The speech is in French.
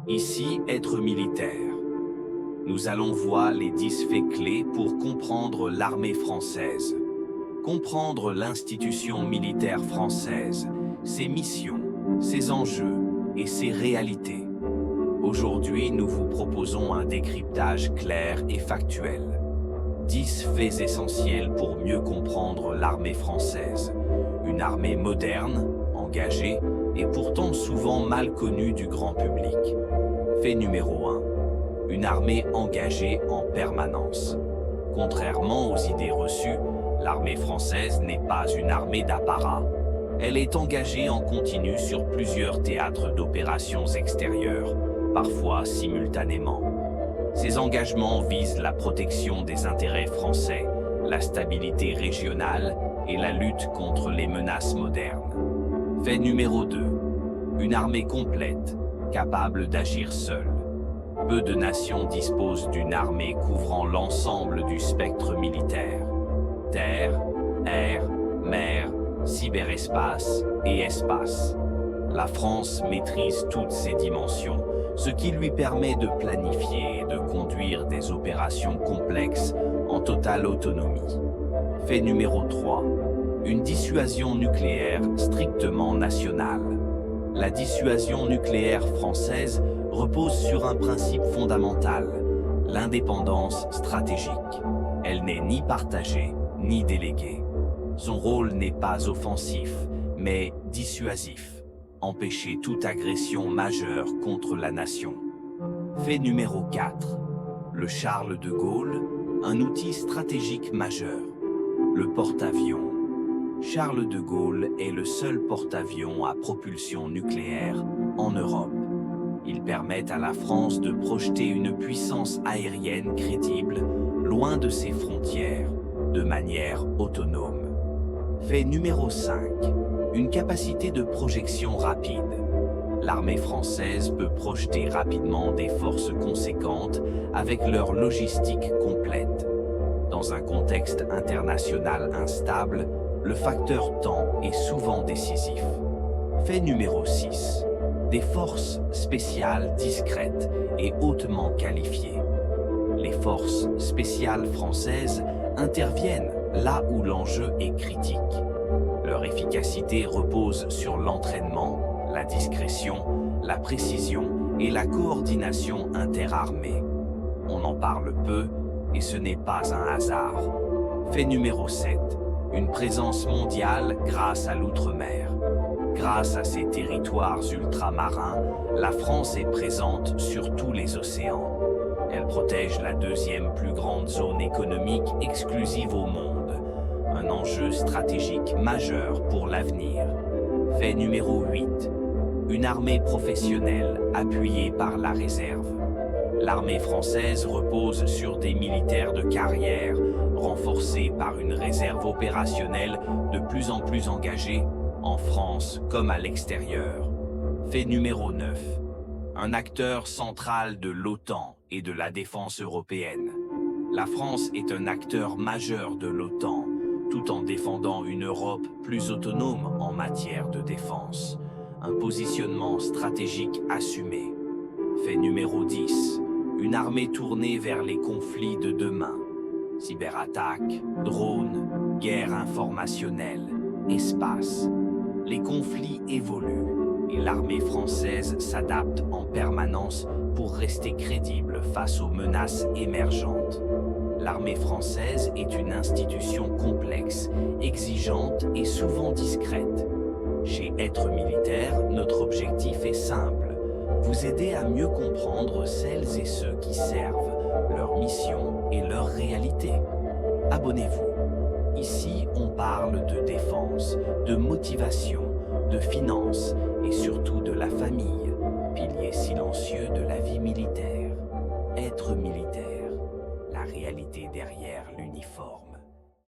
Ici, être militaire. Nous allons voir les 10 faits clés pour comprendre l'armée française. Comprendre l'institution militaire française, ses missions, ses enjeux et ses réalités. Aujourd'hui, nous vous proposons un décryptage clair et factuel. 10 faits essentiels pour mieux comprendre l'armée française. Une armée moderne, engagée et pourtant souvent mal connue du grand public. Fait numéro 1. Une armée engagée en permanence. Contrairement aux idées reçues, l'armée française n'est pas une armée d'apparat. Elle est engagée en continu sur plusieurs théâtres d'opérations extérieures, parfois simultanément. Ces engagements visent la protection des intérêts français, la stabilité régionale et la lutte contre les menaces modernes. Fait numéro 2. Une armée complète, capable d'agir seule. Peu de nations disposent d'une armée couvrant l'ensemble du spectre militaire. Terre, air, mer, cyberespace et espace. La France maîtrise toutes ces dimensions, ce qui lui permet de planifier et de conduire des opérations complexes en totale autonomie. Fait numéro 3. Une dissuasion nucléaire strictement nationale. La dissuasion nucléaire française repose sur un principe fondamental, l'indépendance stratégique. Elle n'est ni partagée, ni déléguée. Son rôle n'est pas offensif, mais dissuasif. Empêcher toute agression majeure contre la nation. Fait numéro 4. Le Charles de Gaulle, un outil stratégique majeur. Le porte-avions. Charles de Gaulle est le seul porte-avions à propulsion nucléaire en Europe. Il permet à la France de projeter une puissance aérienne crédible, loin de ses frontières, de manière autonome. Fait numéro 5. Une capacité de projection rapide. L'armée française peut projeter rapidement des forces conséquentes avec leur logistique complète. Dans un contexte international instable, le facteur temps est souvent décisif. Fait numéro 6. Des forces spéciales discrètes et hautement qualifiées. Les forces spéciales françaises interviennent là où l'enjeu est critique. Leur efficacité repose sur l'entraînement, la discrétion, la précision et la coordination interarmée. On en parle peu et ce n'est pas un hasard. Fait numéro 7. Une présence mondiale grâce à l'outre-mer. Grâce à ses territoires ultramarins, la France est présente sur tous les océans. Elle protège la deuxième plus grande zone économique exclusive au monde. Un enjeu stratégique majeur pour l'avenir. Fait numéro 8. Une armée professionnelle appuyée par la réserve. L'armée française repose sur des militaires de carrière, renforcés par une réserve opérationnelle de plus en plus engagée, en France comme à l'extérieur. Fait numéro 9. Un acteur central de l'OTAN et de la défense européenne. La France est un acteur majeur de l'OTAN, tout en défendant une Europe plus autonome en matière de défense. Un positionnement stratégique assumé. Fait numéro 10. Une armée tournée vers les conflits de demain. Cyberattaques, drones, guerre informationnelle, espace. Les conflits évoluent et l'armée française s'adapte en permanence pour rester crédible face aux menaces émergentes. L'armée française est une institution complexe, exigeante et souvent discrète. Chez Être militaire, notre objectif est simple, vous aider à mieux comprendre celles et ceux qui servent, leur mission et leur réalité. Abonnez-vous. Ici, on parle de défense, de motivation, de finances et surtout de la famille, pilier silencieux de la vie militaire. Être militaire, la réalité derrière l'uniforme.